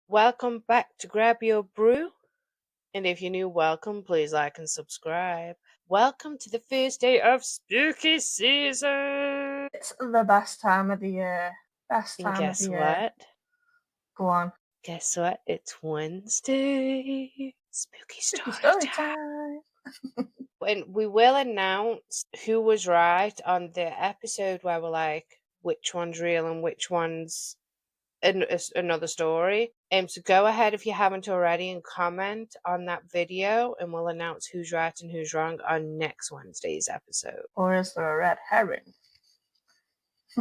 Welcome back to Grab Your Brew. And if you're new, welcome. Please like and subscribe. Welcome to the first day of spooky season. It's the best time of the year. Best And time of the guess year. what? Go on. Guess what? It's Wednesday. Spooky Spooky story story time. time. And we will announce who was right on the episode where we're like, which one's real and which one's another story. So go ahead if you haven't already and comment on that video, and we'll announce who's right and who's wrong on next Wednesday's episode. Or is there a red herring?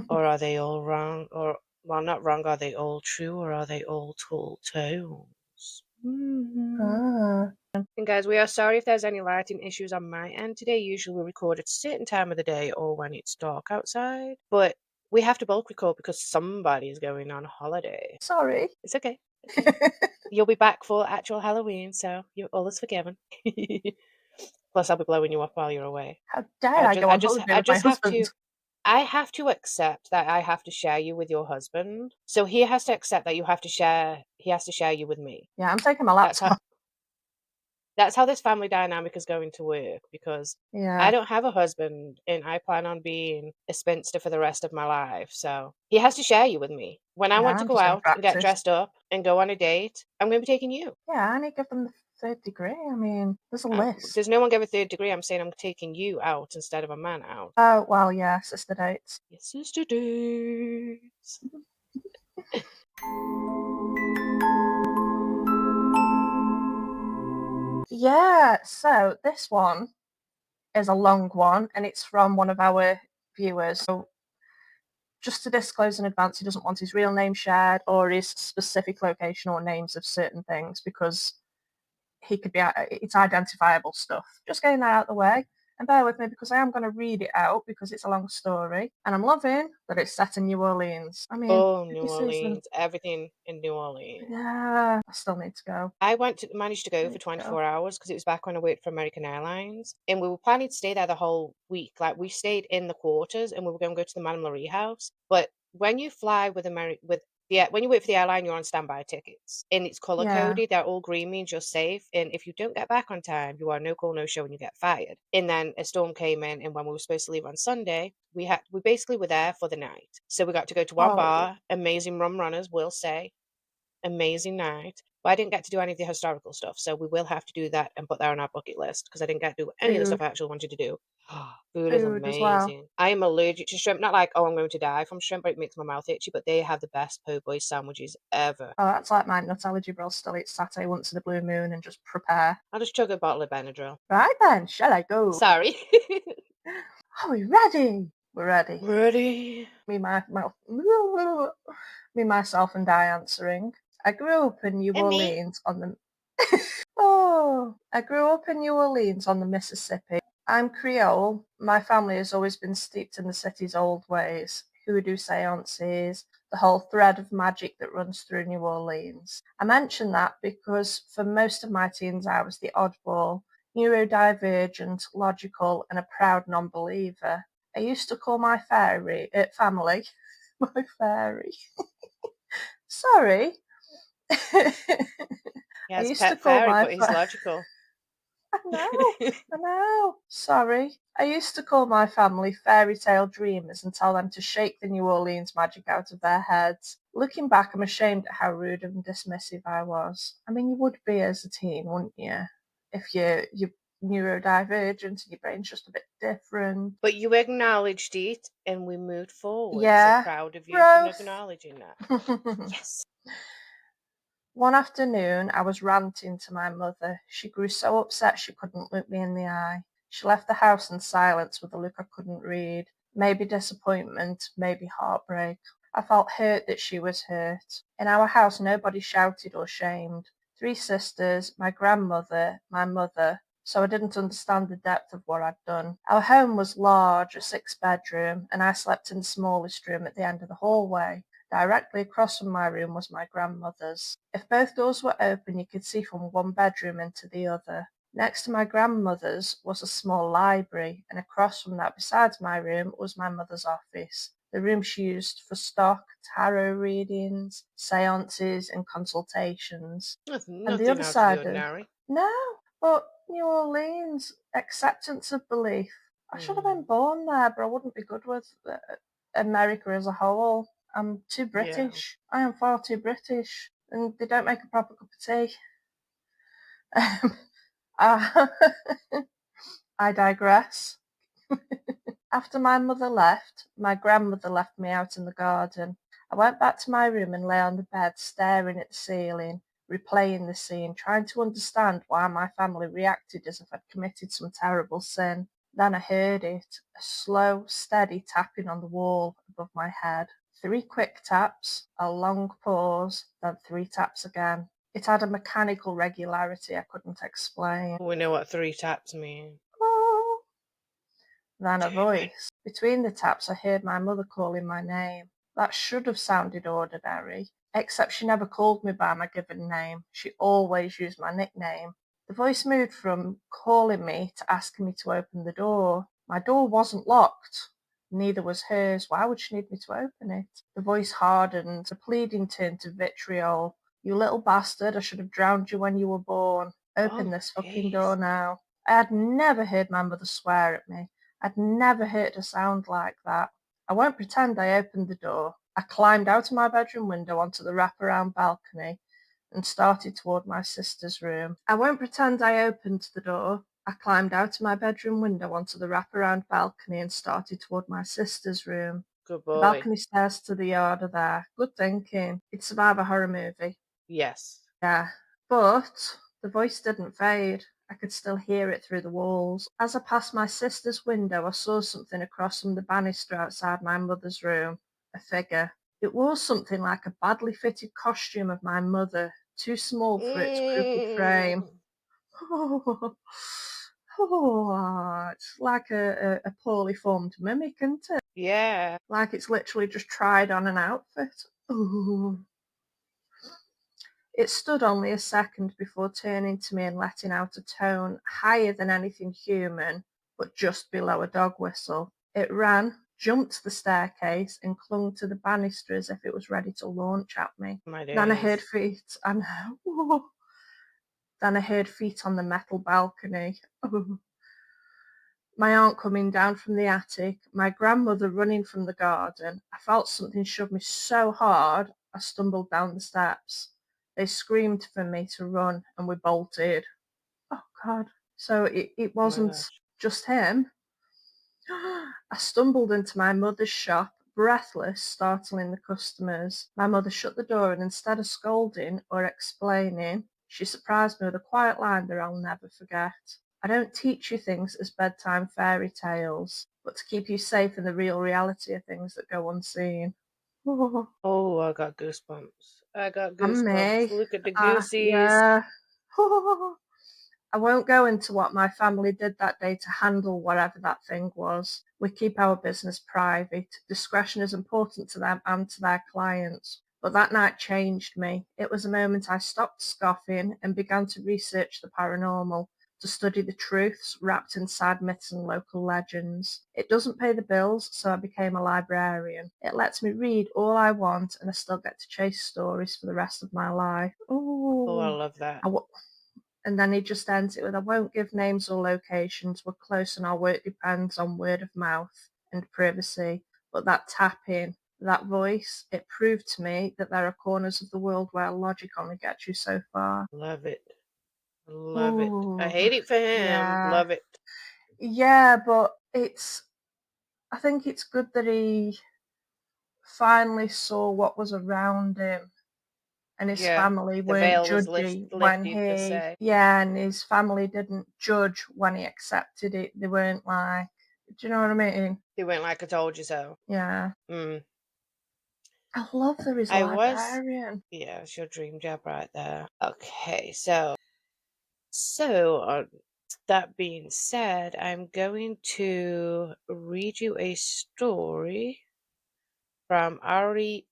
Or are they all wrong? Or, well, not wrong, are they all true? Or are they all tall tales? And guys, we are sorry if there's any lighting issues on my end today. Usually we record at a certain time of the day or when it's dark outside. But we have to bulk record because somebody is going on holiday. Sorry. It's okay. You'll be back for actual Halloween, so you're all is forgiven. Plus, I'll be blowing you up while you're away. How dare I go on holiday with my husband? I have to accept that I have to share you with your husband. So he has to accept that he has to share you with me. Yeah, I'm taking my laptop. That's how this family dynamic is going to work, because Yeah. I don't have a husband and I plan on being a spinster for the rest of my life. So he has to share you with me. When I want to I'm go just gonna out and get practice. dressed up and go on a date, I'm going to be taking you. Yeah, I need to give them the third degree. I mean, there's a list. Does no one give a third degree? I'm saying I'm taking you out instead of a man out. Oh, well, yeah, sister dates. Your sister dates. Yeah, so this one is a long one, and it's from one of our viewers. So just to disclose in advance, he doesn't want his real name shared or his specific location or names of certain things because he could be, it's identifiable stuff. Just getting that out of the way. And bear with me because I am going to read it out because it's a long story. And I'm loving that it's set in New Orleans. I mean, New Orleans. Everything in New Orleans. Yeah, I still need to go. I managed to go for 24 hours because it was back when I worked for American Airlines. And we were planning to stay there the whole week. Like, we stayed in the quarters and we were going to go to the Madame Marie house. But when you fly when you wait for the airline, you're on standby tickets, and it's color coded. They're all green, means you're safe. And if you don't get back on time, you are no call, no show, and you get fired. And then a storm came in, and when we were supposed to leave on Sunday, we basically were there for the night. So we got to go to one bar, amazing rum runners, will say, amazing night. But I didn't get to do any of the historical stuff, so we will have to do that and put that on our bucket list because I didn't get to do any of the stuff I actually wanted to do. Food is as well. amazing. I am allergic to shrimp. Not like, oh, I'm going to die from shrimp, but it makes my mouth itchy. But they have the best po' boy sandwiches ever. Oh, that's like my nut allergy, bro. Still eat satay once in a blue moon and just prepare. I'll just chug a bottle of Benadryl. Right then, shall I go? Sorry. Are we ready? We're ready. Ready? Me, myself, and I answering. I grew up in New Orleans on the. I grew up in New Orleans on the Mississippi. I'm Creole. My family has always been steeped in the city's old ways. Hoodoo seances, the whole thread of magic that runs through New Orleans. I mention that because for most of my teens I was the oddball, neurodivergent, logical, and a proud non-believer. I used to call my family my fairy. Sorry. He has a pet fairy, but he's logical. I know. Sorry. I used to call my family fairy tale dreamers and tell them to shake the New Orleans magic out of their heads. Looking back, I'm ashamed at how rude and dismissive I was. I mean, you would be as a teen, wouldn't you? If you're neurodivergent and your brain's just a bit different. But you acknowledged it and we moved forward. Yeah. So proud of you for acknowledging that. Yes. One afternoon, I was ranting to my mother. She grew so upset she couldn't look me in the eye. She left the house in silence with a look I couldn't read. Maybe disappointment, maybe heartbreak. I felt hurt that she was hurt. In our house, nobody shouted or shamed. 3 sisters, my grandmother, my mother, so I didn't understand the depth of what I'd done. Our home was large, a 6-bedroom, and I slept in the smallest room at the end of the hallway. Directly across from my room was my grandmother's. If both doors were open, you could see from one bedroom into the other. Next to my grandmother's was a small library, and across from that, besides my room, was my mother's office. the room she used for stock, tarot readings, seances, and consultations. That's And the nothing other out of the side of ordinary. no, but New Orleans, acceptance of belief. I should have been Mm, born there, but I wouldn't be good with America as a whole. I'm too yeah. British. I am far too British, and they don't make a proper cup of tea. I I digress. After my mother left, my grandmother left me out in the garden. I went back to my room and lay on the bed, staring at the ceiling, replaying the scene, trying to understand why my family reacted as if I'd committed some terrible sin. Then I heard it, a slow, steady tapping on the wall above my head. 3 quick taps, a long pause, then 3 taps again. It had a mechanical regularity I couldn't explain. We know what three taps mean. Oh, then a Damn it. voice. Between the taps I heard my mother calling my name. That should have sounded ordinary, except she never called me by my given name. She always used my nickname. The voice moved from calling me to asking me to open the door. My door wasn't locked. Neither was hers. Why would she need me to open it? The voice hardened. The pleading turned to vitriol. You little bastard, I should have drowned you when you were born. Oh Open my this fucking door days. now. I had never heard my mother swear at me. I'd never heard a sound like that. I won't pretend I opened the door. I climbed out of my bedroom window onto the wraparound balcony and started toward my sister's room. I won't pretend I opened the door. I climbed out of my bedroom window onto the wraparound balcony and started toward my sister's room. Good The boy. balcony stairs to the yard are there. Good thinking. It'd survive a horror movie. Yes. Yeah. But the voice didn't fade. I could still hear it through the walls. As I passed my sister's window, I saw something across from the banister outside my mother's room. A figure. It wore something like a badly fitted costume of my mother, too small for its crooked frame. Mm, Oh, oh, it's like a poorly formed mimic, isn't it? yeah. Like it's literally just tried on an outfit. Oh. It stood only a second before turning to me and letting out a tone higher than anything human, but just below a dog whistle. It ran, jumped the staircase, and clung to the banister as if it was ready to launch at me. My Then I heard days. feet, and then I heard feet on the metal balcony. Oh. My aunt coming down from the attic, my grandmother running from the garden. I felt something shove me so hard I stumbled down the steps. They screamed for me to run and we bolted. Oh God. So it Oh my wasn't gosh. just him. I stumbled into my mother's shop, breathless, startling the customers. My mother shut the door and instead of scolding or explaining, she surprised me with a quiet line that I'll never forget. I don't teach you things as bedtime fairy tales, but to keep you safe in the real reality of things that go unseen. Oh, Oh, I got goosebumps. I got and goosebumps. me. Look at the Ah, goosies. yeah. I won't go into what my family did that day to handle whatever that thing was. We keep our business private. Discretion is important to them and to their clients. But that night changed me. It was a moment I stopped scoffing and began to research the paranormal, to study the truths wrapped inside myths and local legends. It doesn't pay the bills, so I became a librarian. It lets me read all I want and I still get to chase stories for the rest of my life. Oh, I Ooh. love that. I, and then he just ends it with, I won't give names or locations. We're close and our work depends on word of mouth and privacy. But that tapping, that voice, it proved to me that there are corners of the world where logic only gets you so far. Love it. Love it. I Ooh, hate it for him. yeah. Love it. Yeah, but I think it's good that he finally saw what was around him and his Yeah. family The weren't veil was judgy when lifted per se. and his family didn't judge when he accepted it. They weren't like, do you know what I mean? He went like I told you so. Yeah. Mm. I love that he's a I was, librarian. yeah, it's your dream job right there. Okay, so that being said, I'm going to read you a story from Ari.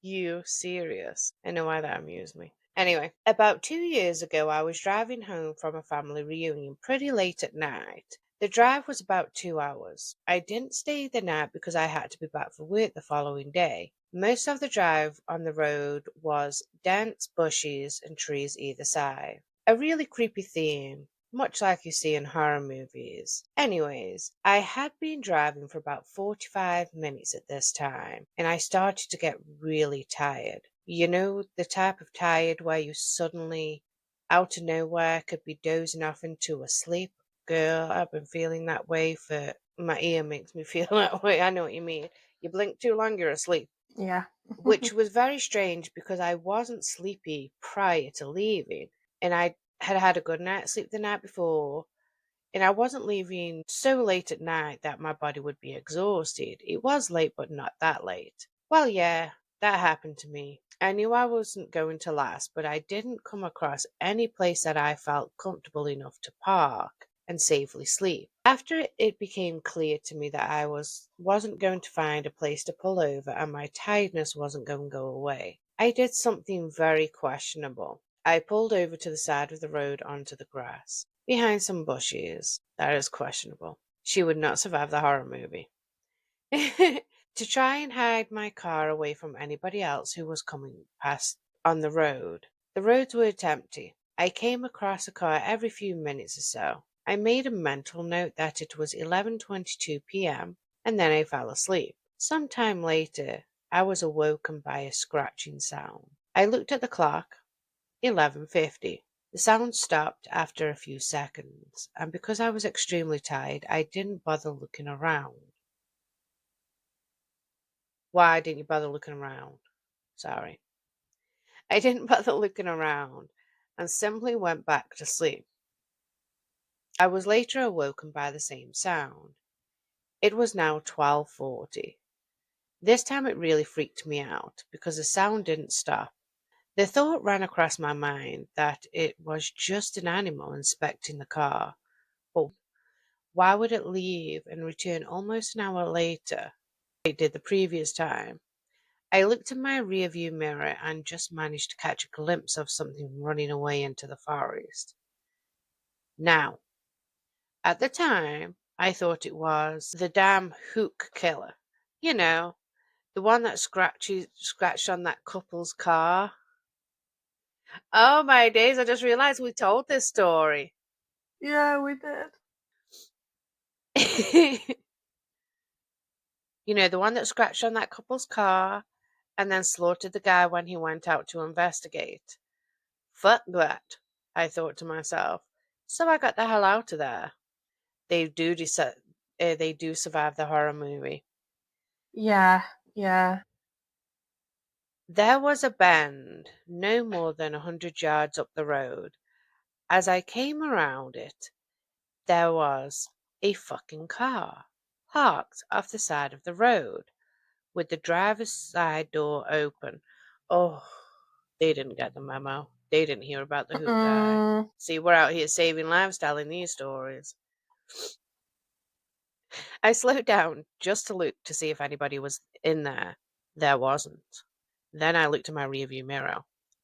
You serious? I know why that amused me. Anyway, about 2 years ago, I was driving home from a family reunion pretty late at night. The drive was about 2 hours. I didn't stay the night because I had to be back for work the following day. Most of the drive on the road was dense bushes and trees either side. A really creepy theme, much like you see in horror movies. Anyways, I had been driving for about 45 minutes at this time, and I started to get really tired. You know, the type of tired where you suddenly, out of nowhere, could be dozing off into a sleep. Girl, I've been feeling that way for my ear makes me feel that way. I know what you mean. You blink too long, you're asleep. Yeah. Which was very strange because I wasn't sleepy prior to leaving. And I had had a good night's sleep the night before. And I wasn't leaving so late at night that my body would be exhausted. It was late, but not that late. Well, yeah, that happened to me. I knew I wasn't going to last, but I didn't come across any place that I felt comfortable enough to park and safely sleep. After it became clear to me that wasn't going to find a place to pull over and my tiredness wasn't going to go away, I did something very questionable. I pulled over to the side of the road onto the grass, behind some bushes. That is questionable. She would not survive the horror movie. To try and hide my car away from anybody else who was coming past on the road. The roads were empty. I came across a car every few minutes or so. I made a mental note that it was 11:22 p.m. and then I fell asleep. Some time later, I was awoken by a scratching sound. I looked at the clock. 11:50. The sound stopped after a few seconds, and because I was extremely tired, I didn't bother looking around. Why didn't you bother looking around? Sorry. I didn't bother looking around and simply went back to sleep. I was later awoken by the same sound. It was now 12:40. This time it really freaked me out because the sound didn't stop. The thought ran across my mind that it was just an animal inspecting the car. But why would it leave and return almost an hour later, like it did the previous time? I looked in my rearview mirror and just managed to catch a glimpse of something running away into the forest. Now, at the time, I thought it was the damn hook killer. You know, the one that scratched on that couple's car. Oh my days, I just realized we told this story. Yeah, we did. You know, the one that scratched on that couple's car and then slaughtered the guy when he went out to investigate. Fuck that, I thought to myself. So I got the hell out of there. They do survive the horror movie. Yeah, yeah. There was a bend no more than 100 yards up the road. As I came around it, there was a fucking car parked off the side of the road with the driver's side door open. Oh, they didn't get the memo. They didn't hear about the hook guy. Mm, See, we're out here saving lives telling these stories. I slowed down just to look to see if anybody was in there. There wasn't. Then I looked in my rearview mirror.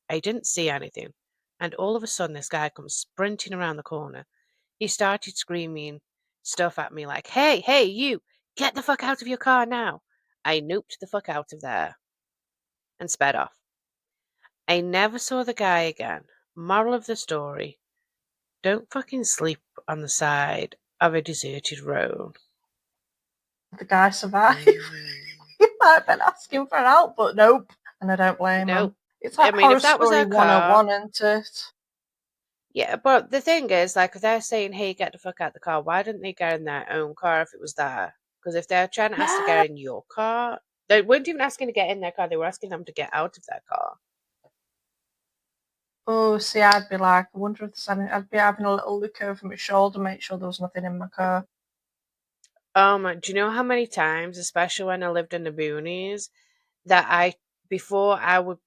I didn't see anything. And all of a sudden, this guy comes sprinting around the corner. He started screaming stuff at me like, "Hey, hey, you! Get the fuck out of your car now!" I noped the fuck out of there and sped off. I never saw the guy again. Moral of the story: don't fucking sleep on the side of a deserted road. the guy survived. Mm. He might have been asking for help, but nope. And I don't blame him. Nope. It's I like mean, horror if that was story our car, 101, isn't it? yeah, but the thing is, like, if they're saying, hey, get the fuck out the car, why didn't they get in their own car if it was there? Because if they're trying to ask to Yeah. get in your car, they weren't even asking to get in their car, they were asking them to get out of their car. Oh, see, I'd be like, I wonder if there's any. I'd be having a little look over my shoulder, make sure there was nothing in my car. Do you know how many times, especially when I lived in the boonies, that before I would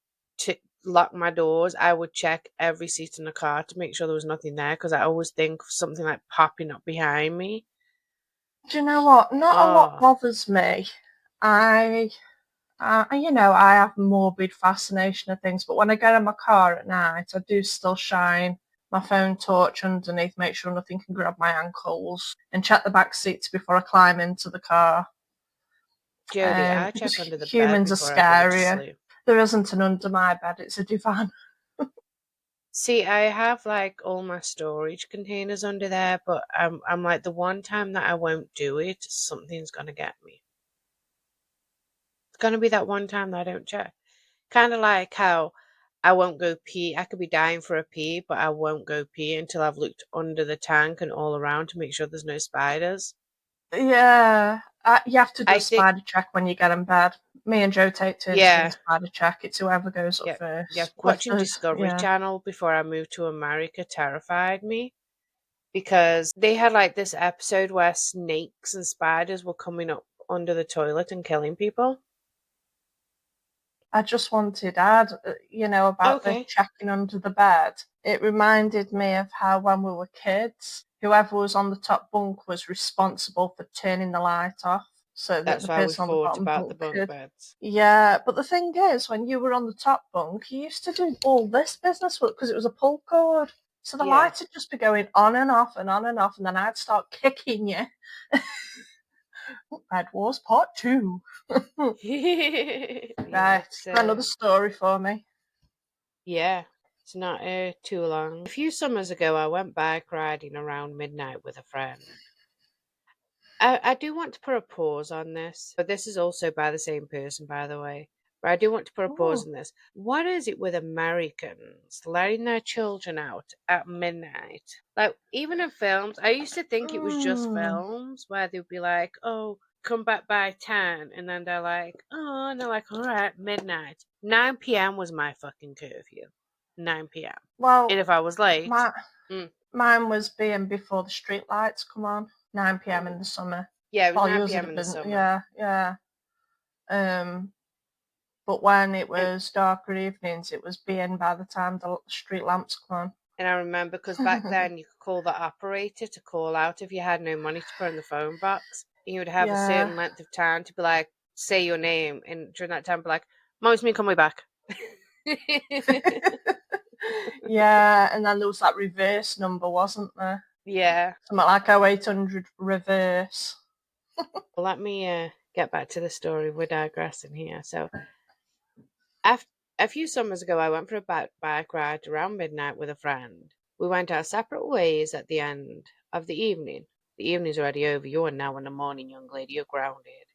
lock my doors, I would check every seat in the car to make sure there was nothing there because I always think of something like popping up behind me. Do you know what? Not a lot Oh, bothers me. I, I have morbid fascination of things, but when I get in my car at night, I do still shine my phone torch underneath, make sure nothing can grab my ankles, and check the back seats before I climb into the car. Jody, I Because check under the bed humans are before I go to scarier. sleep. There isn't an under my bed, it's a divan. See, I have like all my storage containers under there, but I'm like the one time that I won't do it, something's gonna get me. It's gonna be that one time that I don't check. Kind of like how I won't go pee. I could be dying for a pee, but I won't go pee until I've looked under the tank and all around to make sure there's no spiders. Yeah, you have to do I a think, spider check when you get in bed. Me and Joe take turns doing yeah, spider check. It's whoever goes up yeah, yeah. first. With Watching us, Discovery yeah. Channel before I moved to America terrified me because they had like this episode where snakes and spiders were coming up under the toilet and killing people. I just wanted to add, about the Okay. checking under the bed. It reminded me of how when we were kids, whoever was on the top bunk was responsible for turning the light off so that That's the why we person on the fought bottom about the bunk bunk could. beds. Yeah, but the thing is, when you were on the top bunk, you used to do all this business because it was a pull cord. So the Yeah. lights would just be going on and off and on and off, and then I'd start kicking you. Bed Wars Part 2. Yeah, Right, it's got another story for me. yeah, it's not too long. A few summers ago, I went bike riding around midnight with a friend. I do want to put a pause on this, but this is also by the same person, by the way. But I do want to put a pause Oh. on this. What is it with Americans letting their children out at midnight? Like, even in films, I used to think it was just Mm. films where they'd be like, oh, come back by 10. And then they're like, oh, and they're like, all right, midnight. 9 p.m. was my fucking curfew. 9 p.m. And Well, if I was late, my mm, mine was being before the street lights come on, 9 p.m. in the summer. yeah, it was Well, 9 yours would p.m. have in the been, summer. yeah, yeah. Um, but when it And was darker evenings, it was being by the time the street lamps come And I remember because back on. then you could call the operator to call out if you had no money to put in the phone box. And you would have a Yeah, certain length of time to be like, say your name. And during that time, be like, Mom's me, come way back. yeah, and then there was that reverse number, wasn't there? Yeah. Something like 0800 reverse. Well, let me get back to the story. We're digressing here. So, after a few summers ago, I went for a bike ride around midnight with a friend. We went our separate ways at the end of the evening. The evening's already over. You're now in the morning, young lady. You're grounded.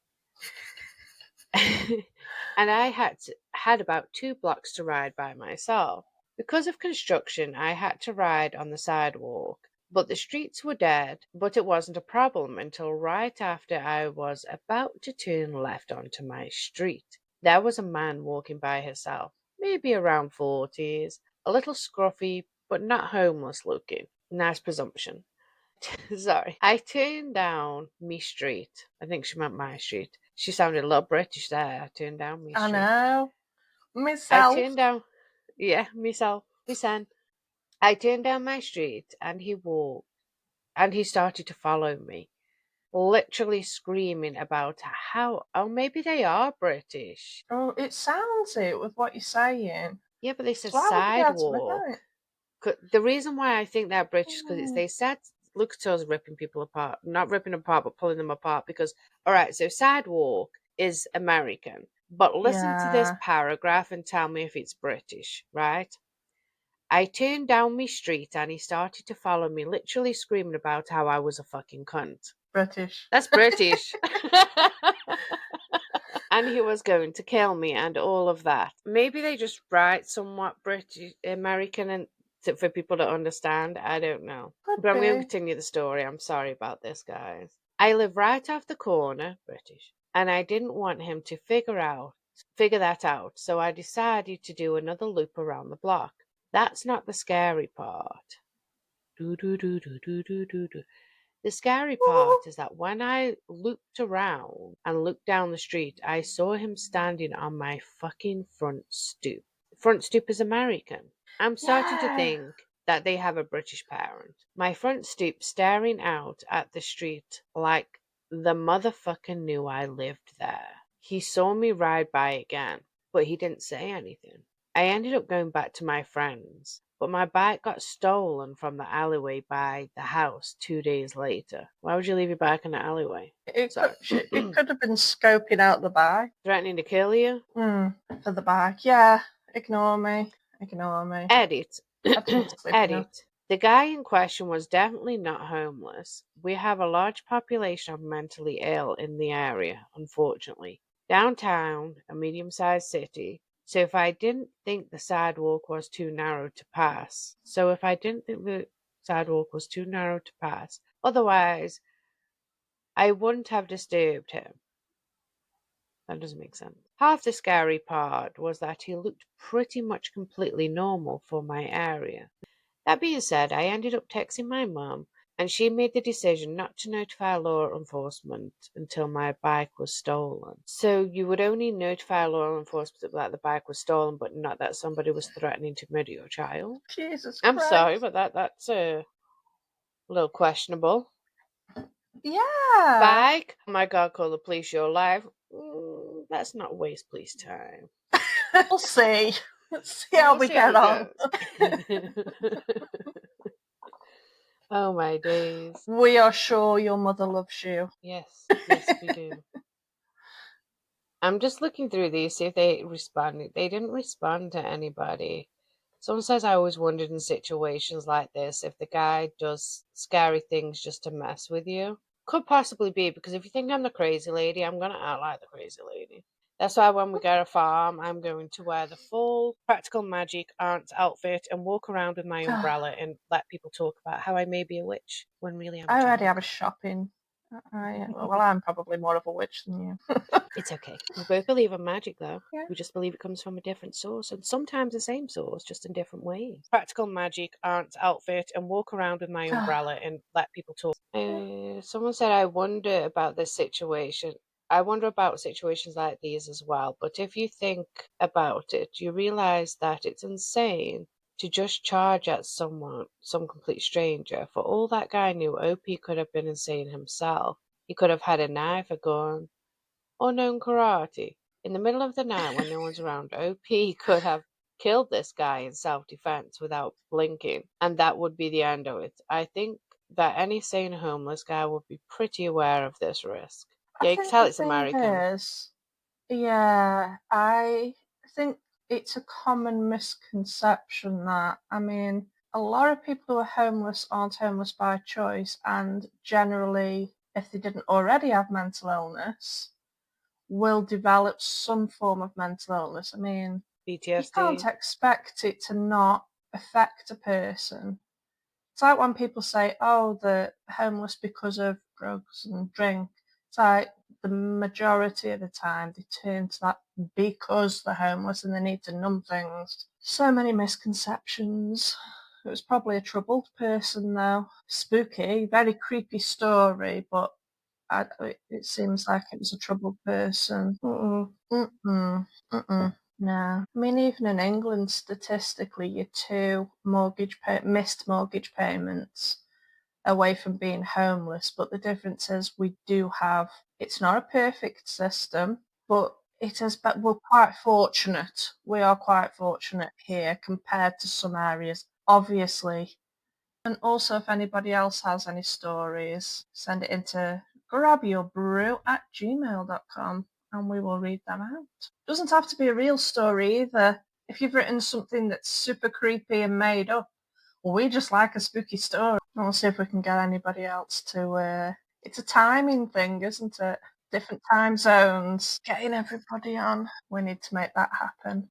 And I had about 2 blocks to ride by myself. Because of construction, I had to ride on the sidewalk, but the streets were dead. But it wasn't a problem until right after I was about to turn left onto my street. There was a man walking by himself, maybe around 40s, a little scruffy, but not homeless looking. Nice presumption. Sorry. I turned down me street. I think she meant my street. She sounded a little British there. I turned down me I street. know. I Myself. turned down, yeah, myself, my son. I turned down my street and he walked and he started to follow me, literally screaming about how, oh, maybe they are British. Oh, it sounds it with what you're saying. Yeah, but they said So why would it be at sidewalk. midnight? The reason why I think they're British is because Mm, they said look at us ripping people apart, not ripping them apart, but pulling them apart. Because all right, so sidewalk is American, but listen to this yeah, paragraph and tell me if it's British, right? I turned down me street and he started to follow me, literally screaming about how I was a fucking cunt. British. That's British. And he was going to kill me and all of that. Maybe they just write somewhat British American and for people to understand. I don't know. Could But I'm going to be. continue the story. I'm sorry about this, guys. I live right off the corner, British, and I didn't want him to figure that out, so I decided to do another loop around the block. That's not the scary part. Do do do do do do do do. The scary Ooh, part is that when I looped around and looked down the street, I saw him standing on my fucking front stoop. Front stoop is American. I'm starting to yeah. think that they have a British parent. My front stoop staring out at the street like the motherfucker knew I lived there. He saw me ride by again, but he didn't say anything. I ended up going back to my friends but my bike got stolen from the alleyway by the house 2 days later. Why would you leave your bike in the alleyway? Sorry. It could have been scoping out the bike. Threatening to kill you? For the bike. Yeah, ignore me. Ignore me. Edit. I didn't sleep enough. Edit. The guy in question was definitely not homeless. We have a large population of mentally ill in the area, unfortunately. Downtown, a medium sized city. So if I didn't think the sidewalk was too narrow to pass, otherwise I wouldn't have disturbed him. That doesn't make sense. Half the scary part was that he looked pretty much completely normal for my area. That being said, I ended up texting my mum, and she made the decision not to notify law enforcement until my bike was stolen. So you would only notify law enforcement that the bike was stolen, but not that somebody was threatening to murder your child? Jesus I'm sorry, Christ. but that's a little questionable. Yeah. Bike? Oh my God, call the police, you're alive. Let's not waste police time. We'll see. Let's see how We'll we see how get it on. goes. Oh my days. We are sure your mother loves you. Yes, yes, we do. I'm just looking through these, see if they responded. They didn't respond to anybody. Someone says I always wondered in situations like this if the guy does scary things just to mess with you. Could possibly be, because if you think I'm the crazy lady, I'm going to act like the crazy lady. That's why when we go to farm, I'm going to wear the full practical magic aunt's outfit and walk around with my umbrella and let people talk about how I may be a witch when really I'm a I already child. have a shopping. Well, I'm probably more of a witch than you. It's okay. We both believe in magic, though. Yeah. We just believe it comes from a different source, and sometimes the same source, just in different ways. Practical magic, aunt's outfit, and walk around with my umbrella and let people talk. Someone said, I wonder about this situation. I wonder about situations like these as well, but if you think about it, you realize that it's insane to just charge at someone, some complete stranger. For all that guy knew, OP could have been insane himself. He could have had a knife, a gun, or known karate. In the middle of the night when no one's around, OP could have killed this guy in self-defense without blinking, and that would be the end of it. I think that any sane homeless guy would be pretty aware of this risk. I Yeah, you can think tell the it's thing American. is, yeah, I think it's a common misconception that, I mean, a lot of people who are homeless aren't homeless by choice, and generally, if they didn't already have mental illness, will develop some form of mental illness. I mean, you can't PTSD. expect it to not affect a person. It's like when people say, oh, they're homeless because of drugs and drink. It's like the majority of the time they turn to that because they're homeless and they need to numb things. So many misconceptions. It was probably a troubled person, though. Spooky, very creepy story, but it seems like it was a troubled person. No. I mean, even in England, statistically, you're two missed mortgage payments away from being homeless. But the difference is we do have, it's not a perfect system, but it is, but we're quite fortunate. We are quite fortunate here compared to some areas, obviously. And also, if anybody else has any stories, send it into grabyourbrew@gmail.com and we will read them out. Doesn't have to be a real story either. If you've written something that's super creepy and made up, we just like a spooky story. And we'll see if we can get anybody else to. It's a timing thing, isn't it? Different time zones. Getting everybody on. We need to make that happen.